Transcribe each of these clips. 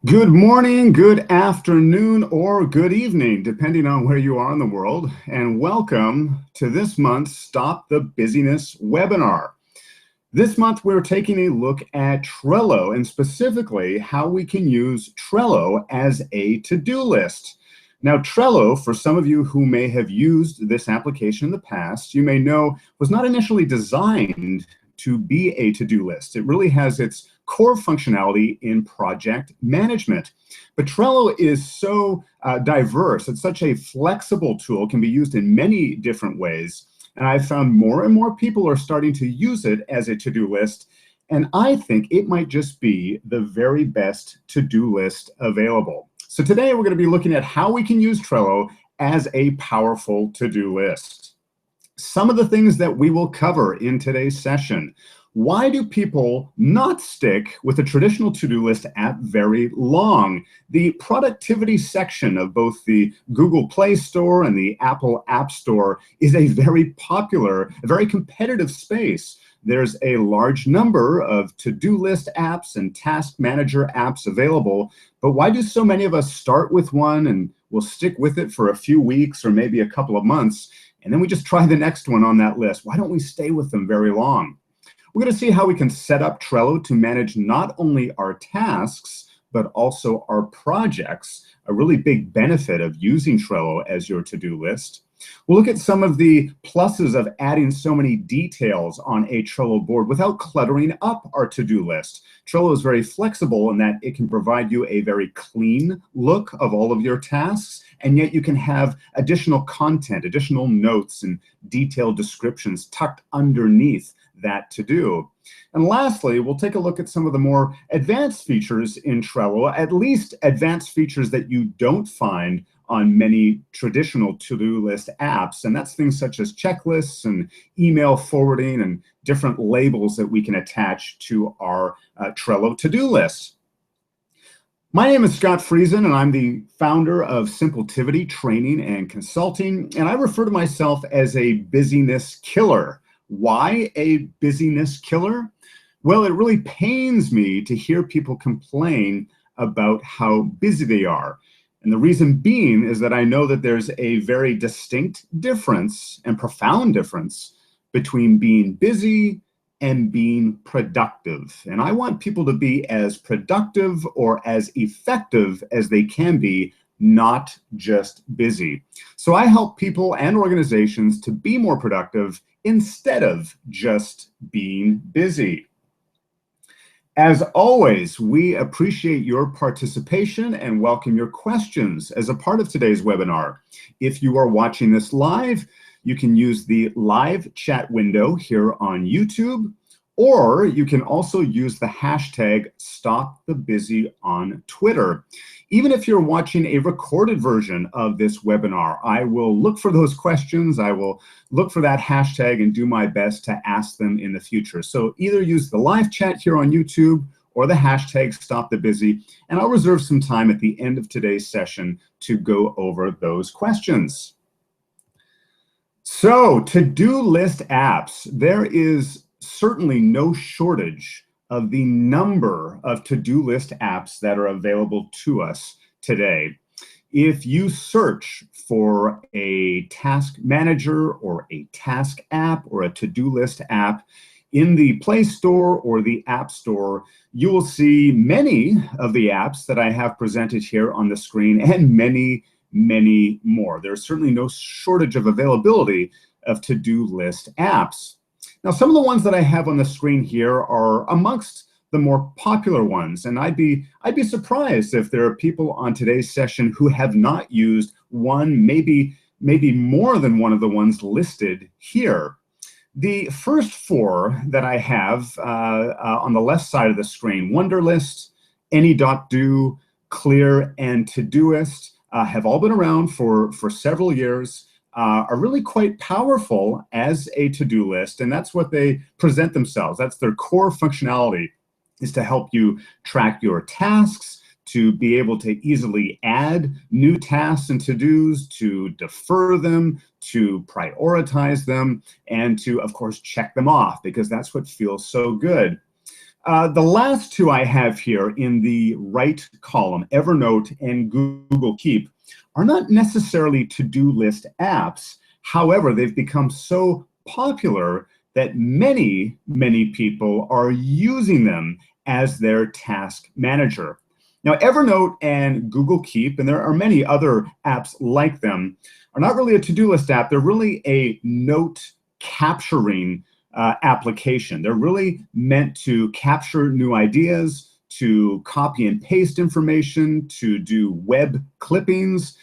Good morning, good afternoon, or good evening, depending on where you are in the world, and welcome to this month's Stop the Busyness webinar. This month, we're taking a look at Trello, and specifically how we can use Trello as a to-do list. Now, Trello, for some of you who may have used this application in the past, you may know was not initially designed to be a to-do list. It really has its core functionality in project management. But Trello is so diverse. It's such a flexible tool, can be used in many different ways. And I've found more and more people are starting to use it as a to-do list. And I think it might just be the very best to-do list available. So today we're going to be looking at how we can use Trello as a powerful to-do list. Some of the things that we will cover in today's session. Why do people not stick with a traditional to-do list app very long? The productivity section of both the Google Play Store and the Apple App Store is a very popular, a very competitive space. There's a large number of to-do list apps and task manager apps available, but why do so many of us start with one and we'll stick with it for a few weeks or maybe a couple of months, and then we just try the next one on that list? Why don't we stay with them very long? We're going to see how we can set up Trello to manage not only our tasks, but also our projects, a really big benefit of using Trello as your to-do list. We'll look at some of the pluses of adding so many details on a Trello board without cluttering up our to-do list. Trello is very flexible in that it can provide you a very clean look of all of your tasks, and yet you can have additional content, additional notes, and detailed descriptions tucked underneath that to-do. And lastly, we'll take a look at some of the more advanced features in Trello, at least advanced features that you don't find on many traditional to-do list apps. And that's things such as checklists and email forwarding and different labels that we can attach to our Trello to-do list. My name is Scott Friesen, and I'm the founder of Simpletivity Training and Consulting, and I refer to myself as a busyness killer. Why a busyness killer? Well, it really pains me to hear people complain about how busy they are. And the reason being is that I know that there's a very distinct difference and profound difference between being busy and being productive. And I want people to be as productive or as effective as they can be, not just busy. So I help people and organizations to be more productive instead of just being busy. As always, we appreciate your participation and welcome your questions as a part of today's webinar. If you are watching this live, you can use the live chat window here on YouTube, or you can also use the hashtag #StopTheBusy on Twitter. Even if you're watching a recorded version of this webinar, I will look for those questions. I will look for that hashtag and do my best to ask them in the future. So either use the live chat here on YouTube or the hashtag #StopTheBusy, and I'll reserve some time at the end of today's session to go over those questions. So, to-do list apps. There is certainly no shortage of the number of to-do list apps that are available to us today. If you search for a task manager or a task app or a to-do list app in the Play Store or the App Store, you will see many of the apps that I have presented here on the screen and many, many more. There's certainly no shortage of availability of to-do list apps. Now, some of the ones that I have on the screen here are amongst the more popular ones, and I'd be surprised if there are people on today's session who have not used one, maybe more than one of the ones listed here. The first four that I have on the left side of the screen, Wunderlist, Any.do, Clear, and Todoist, have all been around for several years. Are really quite powerful as a to-do list, and that's what they present themselves. That's their core functionality, is to help you track your tasks, to be able to easily add new tasks and to-dos, to defer them, to prioritize them, and to, of course, check them off, because that's what feels so good. The last two I have here in the right column, Evernote and Google Keep, are not necessarily to-do list apps. However, they've become so popular that many, many people are using them as their task manager. Now, Evernote and Google Keep, and there are many other apps like them, are not really a to-do list app. They're really a note capturing application. They're really meant to capture new ideas, to copy and paste information, to do web clippings.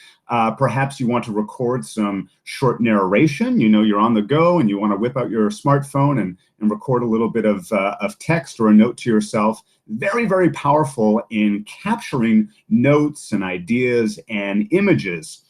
Perhaps you want to record some short narration. You know, you're on the go and you want to whip out your smartphone and record a little bit of text or a note to yourself. Very, very powerful in capturing notes and ideas and images.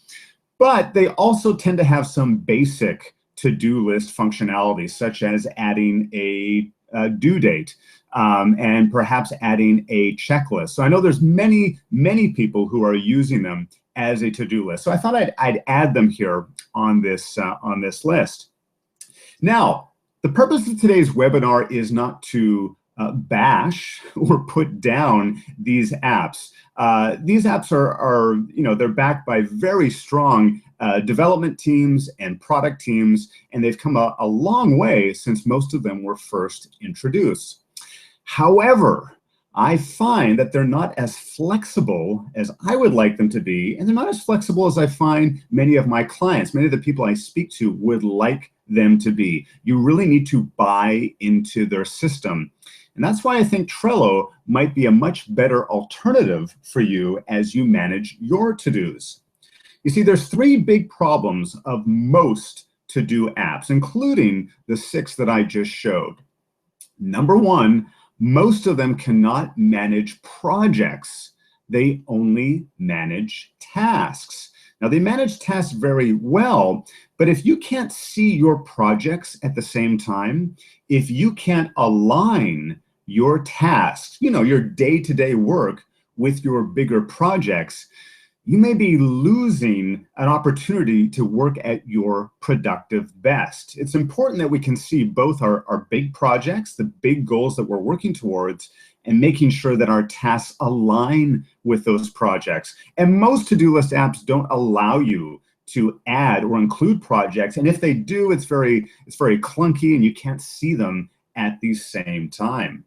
But they also tend to have some basic to-do list functionality, such as adding a due date and perhaps adding a checklist. So I know there's many, many people who are using them as a to-do list. So I thought I'd add them here on this list. Now, the purpose of today's webinar is not to bash or put down these apps. These apps are, you know, they're backed by very strong development teams and product teams, and they've come a long way since most of them were first introduced. However, I find that they're not as flexible as I would like them to be, and they're not as flexible as I find many of my clients, many of the people I speak to would like them to be. You really need to buy into their system. And that's why I think Trello might be a much better alternative for you as you manage your to-dos. You see, there's three big problems of most to-do apps, including the 6 that I just showed. Number one, most of them cannot manage projects. They only manage tasks. Now, they manage tasks very well, but if you can't see your projects at the same time, if you can't align your tasks, you know, your day-to-day work with your bigger projects, you may be losing an opportunity to work at your productive best. It's important that we can see both our big projects, the big goals that we're working towards, and making sure that our tasks align with those projects. And most to-do list apps don't allow you to add or include projects. And if they do, it's very clunky and you can't see them at the same time.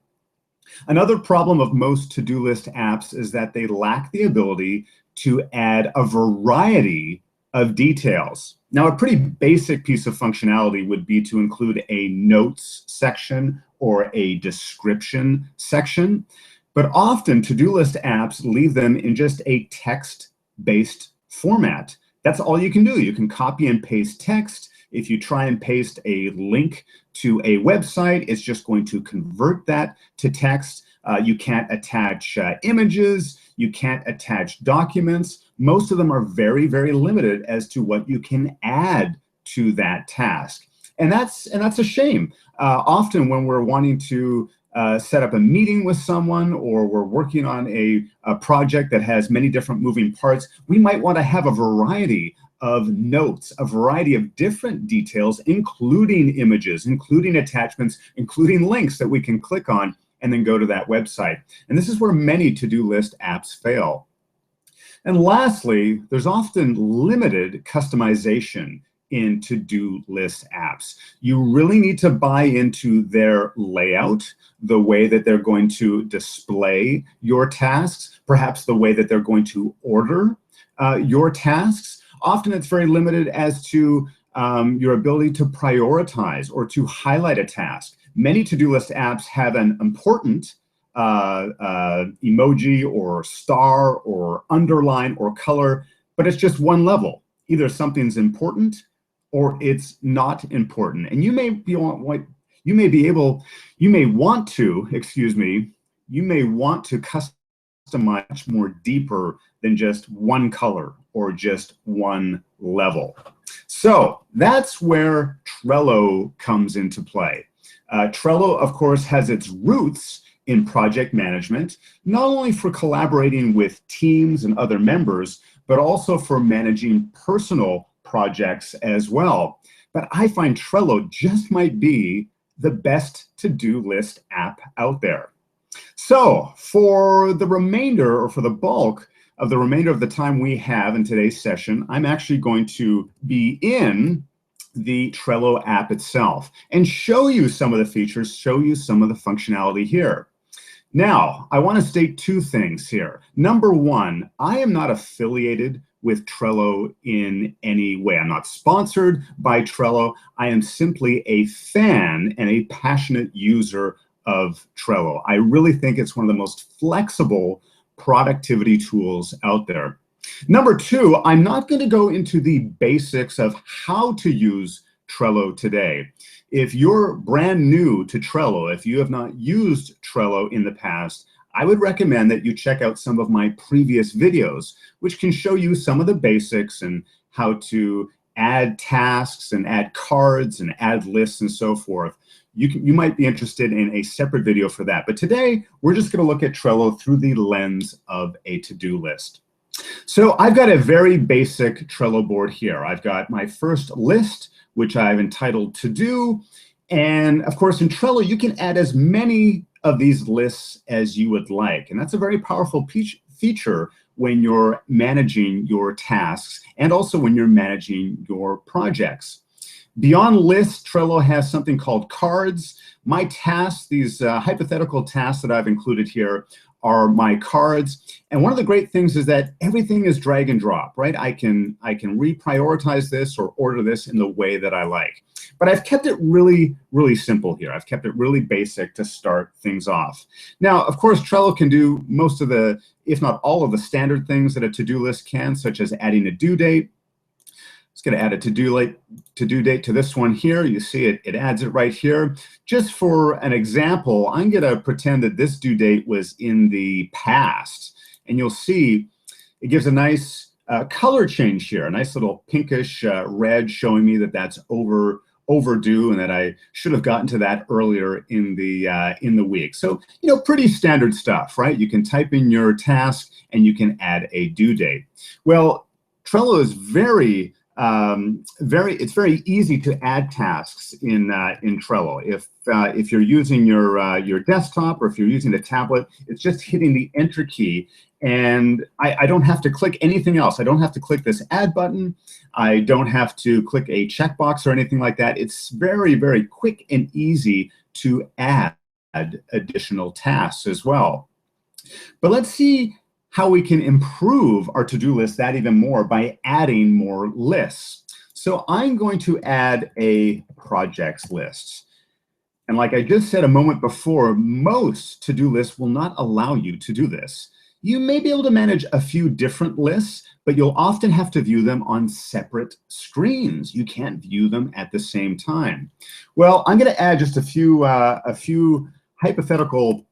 Another problem of most to-do list apps is that they lack the ability to add a variety of details. Now, a pretty basic piece of functionality would be to include a notes section or a description section, but often to-do list apps leave them in just a text-based format. That's all you can do. You can copy and paste text. If you try and paste a link to a website, it's just going to convert that to text. You can't attach images. You can't attach documents. Most of them are very, very limited as to what you can add to that task. And that's a shame. Often when we're wanting to set up a meeting with someone, or we're working on a project that has many different moving parts, we might want to have a variety of notes, a variety of different details, including images, including attachments, including links that we can click on and then go to that website. And this is where many to-do list apps fail. And lastly, there's often limited customization in to-do list apps. You really need to buy into their layout, the way that they're going to display your tasks, perhaps the way that they're going to order your tasks. Often it's very limited as to your ability to prioritize or to highlight a task. Many to-do list apps have an important emoji or star or underline or color, but it's just one level. Either something's important or it's not important. And you may want to customize much more deeper than just one color or just one level. So that's where Trello comes into play. Trello, of course, has its roots in project management, not only for collaborating with teams and other members, but also for managing personal projects as well. But I find Trello just might be the best to-do list app out there. So for the remainder, or for the bulk of the remainder of the time we have in today's session, I'm actually going to be in the Trello app itself and show you some of the features, show you some of the functionality here. Now, I want to state two things here. Number one, I am not affiliated with Trello in any way. I'm not sponsored by Trello. I am simply a fan and a passionate user of Trello. I really think it's one of the most flexible productivity tools out there. Number two, I'm not going to go into the basics of how to use Trello today. If you're brand new to Trello, if you have not used Trello in the past, I would recommend that you check out some of my previous videos, which can show you some of the basics and how to add tasks and add cards and add lists and so forth. You might be interested in a separate video for that. But today, we're just going to look at Trello through the lens of a to-do list. So I've got a very basic Trello board here. I've got my first list, which I've entitled To Do. And of course, in Trello, you can add as many of these lists as you would like. And that's a very powerful feature when you're managing your tasks and also when you're managing your projects. Beyond lists, Trello has something called cards. My tasks, these hypothetical tasks that I've included here, are my cards. And one of the great things is that everything is drag and drop, right? I can reprioritize this or order this in the way that I like. But I've kept it really, really simple here. I've kept it really basic to start things off. Now, of course, Trello can do most of the, if not all of the standard things that a to-do list can, such as adding a due date. It's going to add a to-do date to this one here. You see it adds it right here. Just for an example, I'm going to pretend that this due date was in the past. And you'll see it gives a nice color change here, a nice little pinkish red showing me that that's overdue and that I should have gotten to that earlier in the week. So, pretty standard stuff, right? You can type in your task and you can add a due date. Well, Trello is it's very easy to add tasks in Trello. If you're using your desktop or if you're using a tablet, it's just hitting the Enter key, and I don't have to click anything else. I don't have to click this Add button. I don't have to click a checkbox or anything like that. It's very, very quick and easy to add additional tasks as well. But let's see how we can improve our to-do list that even more by adding more lists. So I'm going to add a projects list. And like I just said a moment before, most to-do lists will not allow you to do this. You may be able to manage a few different lists, but you'll often have to view them on separate screens. You can't view them at the same time. Well, I'm going to add just a few hypothetical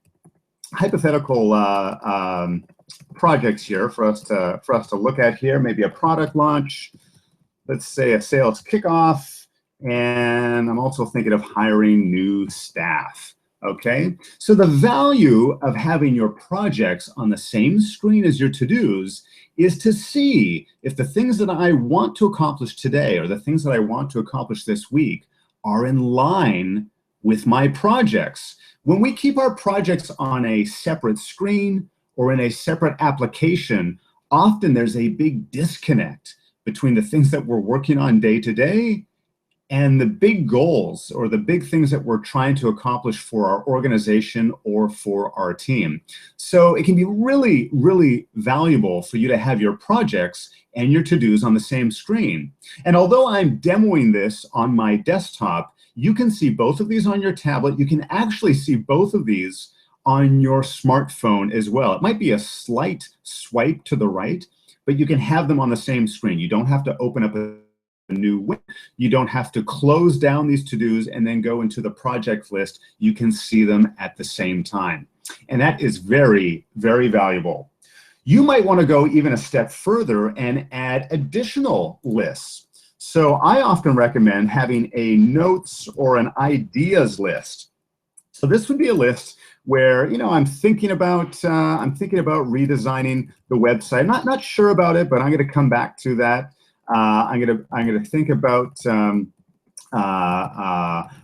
projects here for us to look at here. Maybe a product launch, let's say a sales kickoff, and I'm also thinking of hiring new staff. Okay, so the value of having your projects on the same screen as your to-dos is to see if the things that I want to accomplish today or the things that I want to accomplish this week are in line with my projects. When we keep our projects on a separate screen or in a separate application, often there's a big disconnect between the things that we're working on day to day and the big goals or the big things that we're trying to accomplish for our organization or for our team. So it can be really, really valuable for you to have your projects and your to-dos on the same screen. And although I'm demoing this on my desktop, you can see both of these on your tablet. You can actually see both of these on your smartphone as well. It might be a slight swipe to the right, but you can have them on the same screen. You don't have to open up a new window. You don't have to close down these to-dos and then go into the project list. You can see them at the same time. And that is very, very valuable. You might want to go even a step further and add additional lists. So I often recommend having a notes or an ideas list. So this would be a list where I'm thinking about redesigning the website. Not sure about it, but I'm going to come back to that. I'm going to think about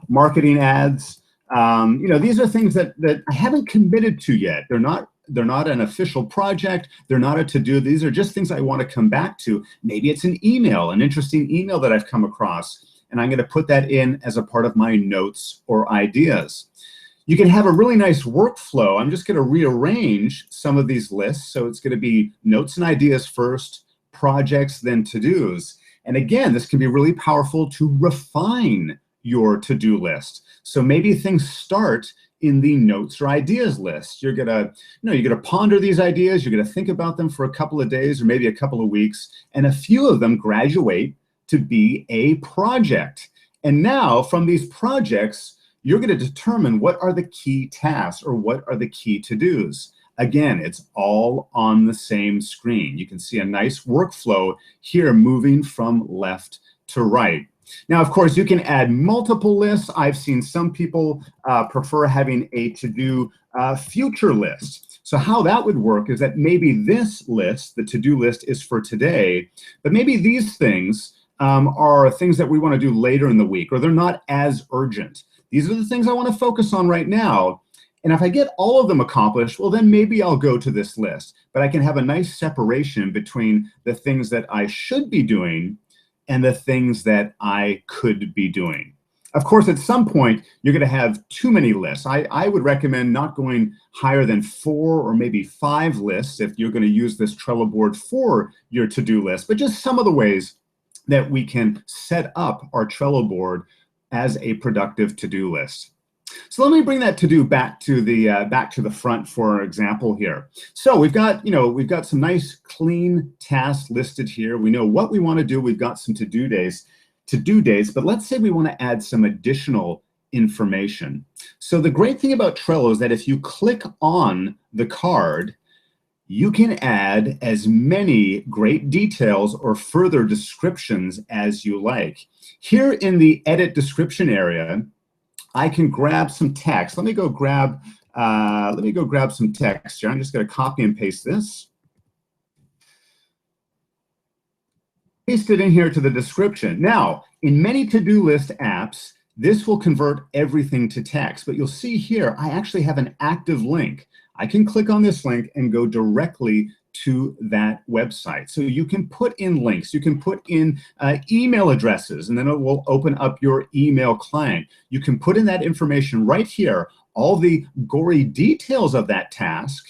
marketing ads. These are things that I haven't committed to yet. They're not an official project. They're not a to-do. These are just things I want to come back to. Maybe it's an email, an interesting email that I've come across, and I'm going to put that in as a part of my notes or ideas. You can have a really nice workflow. I'm just going to rearrange some of these lists. So it's going to be notes and ideas first, projects, then to-dos. And again, this can be really powerful to refine your to-do list. So maybe things start in the notes or ideas list. You're gonna ponder these ideas, you're gonna think about them for a couple of days or maybe a couple of weeks, and a few of them graduate to be a project. And now from these projects, you're gonna determine what are the key tasks or what are the key to-dos. Again, it's all on the same screen. You can see a nice workflow here moving from left to right. Now, of course, you can add multiple lists. I've seen some people prefer having a to-do future list. So how that would work is that maybe this list, the to-do list, is for today, but maybe these things are things that we want to do later in the week, or they're not as urgent. These are the things I want to focus on right now. And if I get all of them accomplished, well, then maybe I'll go to this list. But I can have a nice separation between the things that I should be doing and the things that I could be doing. Of course, at some point, you're going to have too many lists. I would recommend not going higher than 4 or maybe 5 lists if you're going to use this Trello board for your to-do list, but just some of the ways that we can set up our Trello board as a productive to-do list. So let me bring that to-do back to the front for example here. So we've got some nice clean tasks listed here. We know what we want to do. We've got some to-do days, but let's say we want to add some additional information. So the great thing about Trello is that if you click on the card, you can add as many great details or further descriptions as you like. Here in the edit description area, I can grab some text. Let me go grab some text here. I'm just going to copy and paste this. Paste it in here to the description. Now, in many to-do list apps, this will convert everything to text. But you'll see here, I actually have an active link. I can click on this link and go directly to that website. So you can put in links, you can put in email addresses, and then it will open up your email client. You can put in that information right here, all the gory details of that task,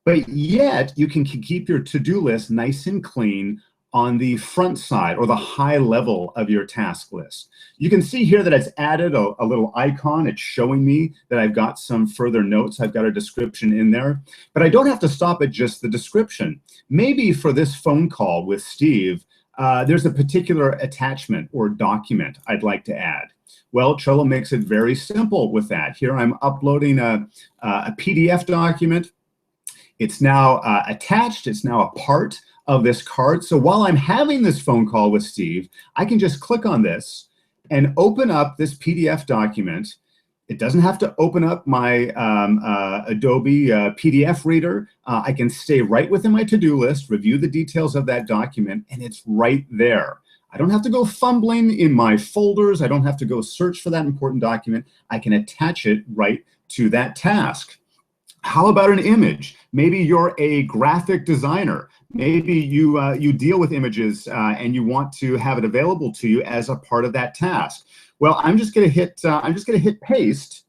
but yet you can keep your to-do list nice and clean on the front side or the high level of your task list. You can see here that it's added a little icon. It's showing me that I've got some further notes. I've got a description in there, but I don't have to stop at just the description. Maybe for this phone call with Steve, there's a particular attachment or document I'd like to add. Well, Trello makes it very simple with that. Here I'm uploading a PDF document. It's now attached. It's now a part of this card. So while I'm having this phone call with Steve, I can just click on this and open up this PDF document. It doesn't have to open up my Adobe PDF reader. I can stay right within my to-do list, review the details of that document, and it's right there. I don't have to go fumbling in my folders. I don't have to go search for that important document. I can attach it right to that task. How about an image? Maybe you're a graphic designer. Maybe you deal with images and you want to have it available to you as a part of that task. Well, I'm just going to hit paste,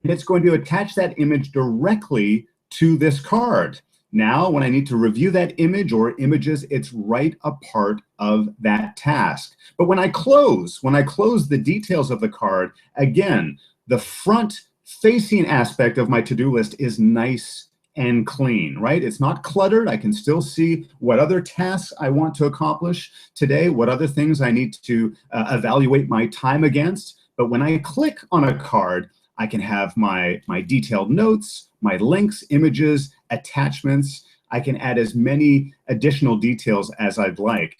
and it's going to attach that image directly to this card. Now, when I need to review that image or images, it's right a part of that task. But when I close the details of the card, again, the front facing aspect of my to-do list is nice and clean, right? It's not cluttered. I can still see what other tasks I want to accomplish today, what other things I need to evaluate my time against. But when I click on a card, I can have my detailed notes, my links, images, attachments. I can add as many additional details as I'd like.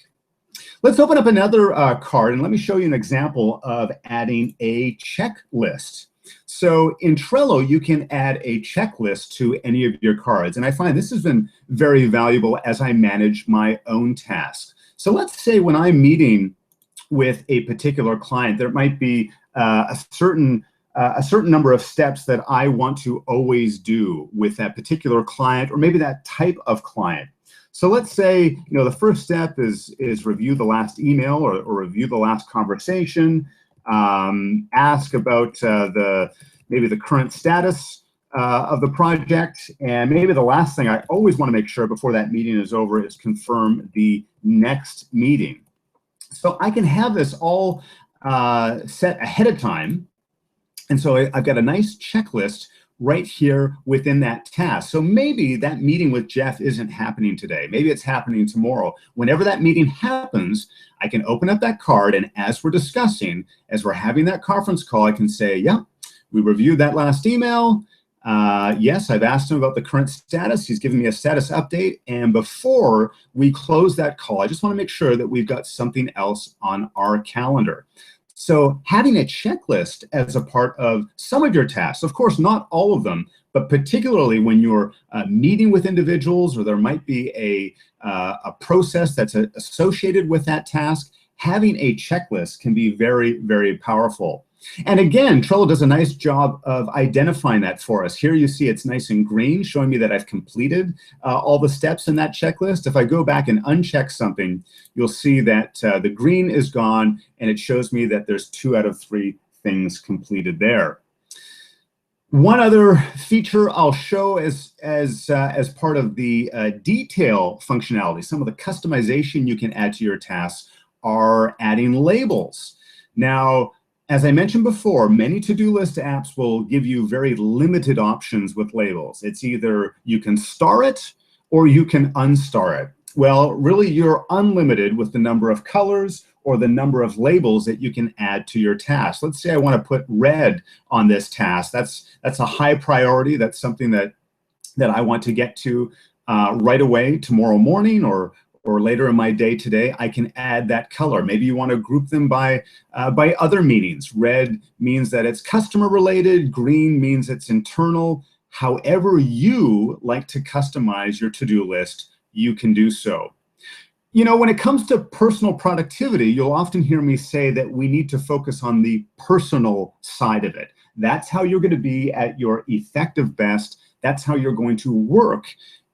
Let's open up another card, and let me show you an example of adding a checklist. So in Trello, you can add a checklist to any of your cards. And I find this has been very valuable as I manage my own tasks. So let's say when I'm meeting with a particular client, there might be a certain a certain number of steps that I want to always do with that particular client, or maybe that type of client. So let's say, the first step is review the last email or review the last conversation, ask about maybe the current status of the project, and maybe the last thing I always want to make sure before that meeting is over is confirm the next meeting. So I can have this all set ahead of time. And so I've got a nice checklist right here within that task. So maybe that meeting with Jeff isn't happening today. Maybe it's happening tomorrow. Whenever that meeting happens, I can open up that card, and as we're discussing, as we're having that conference call, I can say, yeah, we reviewed that last email. Yes, I've asked him about the current status. He's given me a status update. And before we close that call, I just want to make sure that we've got something else on our calendar. So having a checklist as a part of some of your tasks, of course, not all of them, but particularly when you're meeting with individuals, or there might be a process that's associated with that task, having a checklist can be very, very powerful. And again, Trello does a nice job of identifying that for us. Here you see it's nice and green, showing me that I've completed all the steps in that checklist. If I go back and uncheck something, you'll see that the green is gone, and it shows me that there's 2 out of 3 things completed there. One other feature I'll show as part of the detail functionality, some of the customization you can add to your tasks, are adding labels. Now, as I mentioned before, many to-do list apps will give you very limited options with labels. It's either you can star it or you can unstar it. Well, really, you're unlimited with the number of colors or the number of labels that you can add to your task. Let's say I want to put red on this task. That's a high priority. That's something that I want to get to right away tomorrow morning or later in my day today. I can add that color. Maybe you want to group them by other meanings. Red means that it's customer related. Green means it's internal. However you like to customize your to-do list, you can do so. When it comes to personal productivity, you'll often hear me say that we need to focus on the personal side of it. That's how you're going to be at your effective best. That's how you're going to work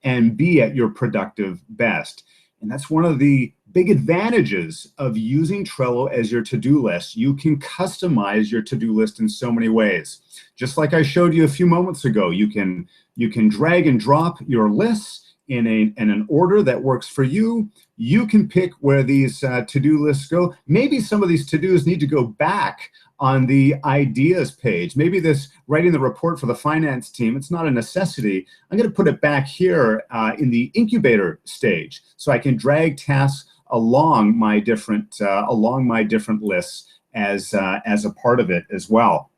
and be at your productive best. And that's one of the big advantages of using Trello as your to-do list. You can customize your to-do list in so many ways. Just like I showed you a few moments ago, you can drag and drop your lists in an order that works for you. You can pick where these to-do lists go. Maybe some of these to-dos need to go back on the ideas page. Maybe this writing the report for the finance team, it's not a necessity. I'm going to put it back here in the incubator stage, so I can drag tasks along my different lists as a part of it as well.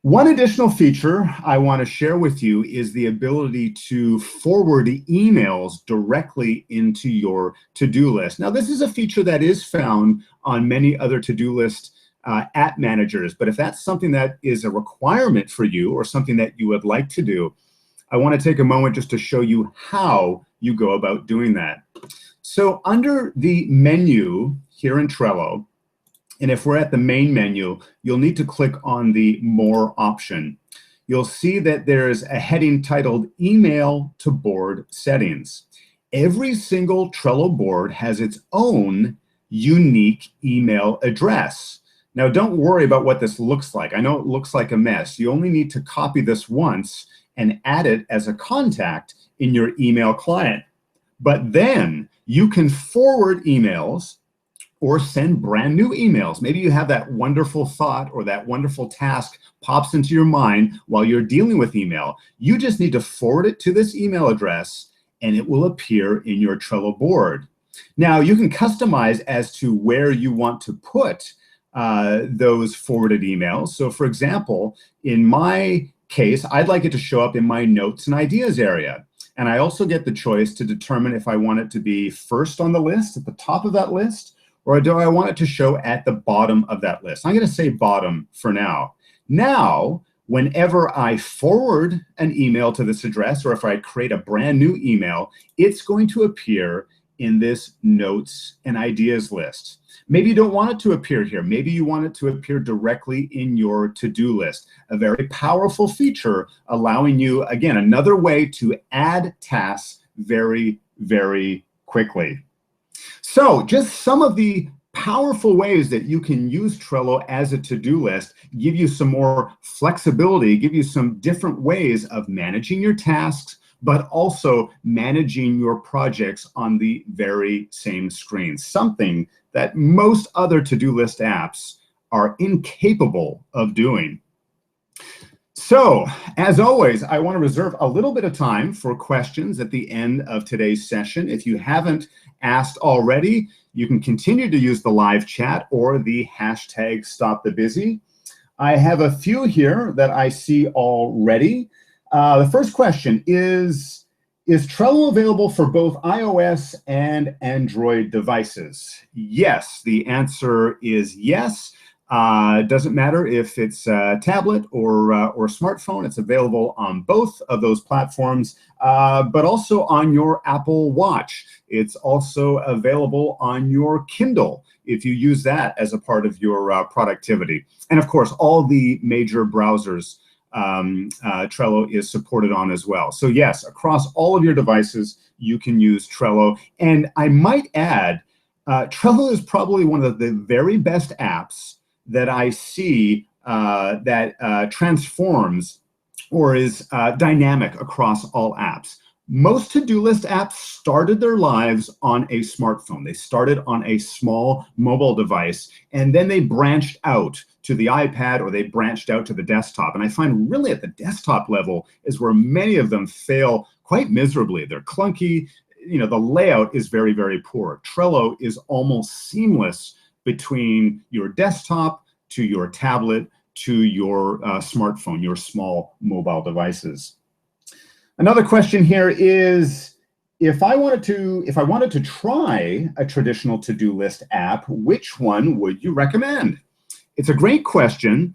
One additional feature I want to share with you is the ability to forward emails directly into your to-do list. Now, this is a feature that is found on many other to-do list app managers, but if that's something that is a requirement for you or something that you would like to do, I want to take a moment just to show you how you go about doing that. So under the menu here in Trello, and if we're at the main menu, you'll need to click on the More option. You'll see that there's a heading titled Email to Board Settings. Every single Trello board has its own unique email address. Now, don't worry about what this looks like. I know it looks like a mess. You only need to copy this once and add it as a contact in your email client. But then you can forward emails or send brand new emails. Maybe you have that wonderful thought or that wonderful task pops into your mind while you're dealing with email. You just need to forward it to this email address and it will appear in your Trello board. Now, you can customize as to where you want to put those forwarded emails. So for example, in my case, I'd like it to show up in my notes and ideas area. And I also get the choice to determine if I want it to be first on the list, at the top of that list, or do I want it to show at the bottom of that list? I'm going to say bottom for now. Now, whenever I forward an email to this address, or if I create a brand new email, it's going to appear in this notes and ideas list. Maybe you don't want it to appear here. Maybe you want it to appear directly in your to-do list. A very powerful feature allowing you, again, another way to add tasks very, very quickly. So just some of the powerful ways that you can use Trello as a to-do list, give you some more flexibility, give you some different ways of managing your tasks, but also managing your projects on the very same screen, something that most other to-do list apps are incapable of doing. So, as always, I want to reserve a little bit of time for questions at the end of today's session. If you haven't asked already, you can continue to use the live chat or the hashtag #StopTheBusy. I have a few here that I see already. The first question is Trello available for both iOS and Android devices? Yes, the answer is yes. It doesn't matter if it's a tablet or smartphone. It's available on both of those platforms, but also on your Apple Watch. It's also available on your Kindle if you use that as a part of your productivity. And of course, all the major browsers Trello is supported on as well. So yes, across all of your devices, you can use Trello. And I might add, Trello is probably one of the very best apps that I see that transforms or is dynamic across all apps. Most to-do list apps started their lives on a smartphone. They started on a small mobile device, and then they branched out to the iPad or they branched out to the desktop. And I find really at the desktop level is where many of them fail quite miserably. They're clunky. You know, the layout is very, very poor. Trello is almost seamless between your desktop to your tablet to your smartphone, your small mobile devices. Another question here is, if I wanted to try a traditional to-do list app, which one would you recommend? It's a great question.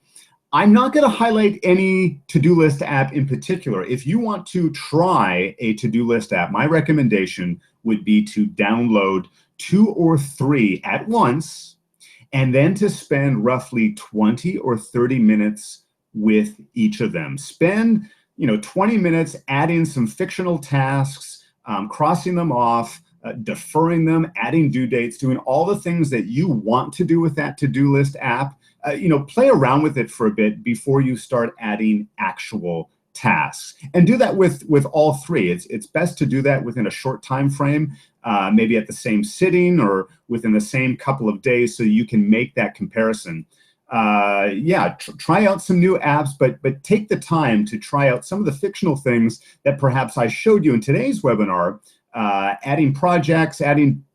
I'm not going to highlight any to-do list app in particular. If you want to try a to-do list app, my recommendation would be to download 2 or 3 at once, and then to spend roughly 20 or 30 minutes with each of them. Spend 20 minutes adding some fictional tasks, crossing them off, deferring them, adding due dates, doing all the things that you want to do with that to-do list app. Play around with it for a bit before you start adding actual tasks. And do that with all 3. It's best to do that within a short time frame, maybe at the same sitting or within the same couple of days, so you can make that comparison. Try out some new apps, but take the time to try out some of the fictional things that perhaps I showed you in today's webinar, adding projects, adding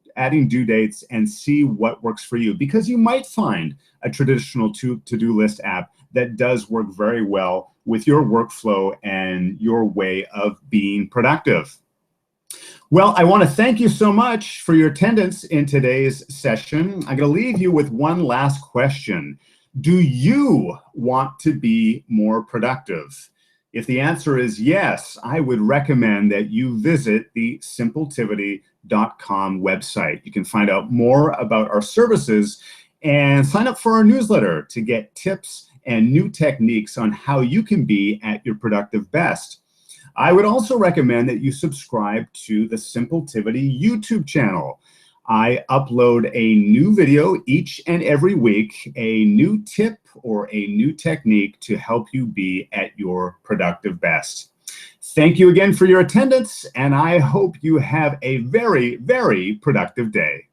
due dates, and see what works for you. Because you might find a traditional to-do list app that does work very well with your workflow and your way of being productive. Well, I want to thank you so much for your attendance in today's session. I'm going to leave you with one last question. Do you want to be more productive? If the answer is yes, I would recommend that you visit the Simpletivity.com website. You can find out more about our services and sign up for our newsletter to get tips and new techniques on how you can be at your productive best. I would also recommend that you subscribe to the Simpletivity YouTube channel. I upload a new video each and every week, a new tip or a new technique to help you be at your productive best. Thank you again for your attendance, and I hope you have a very, very productive day.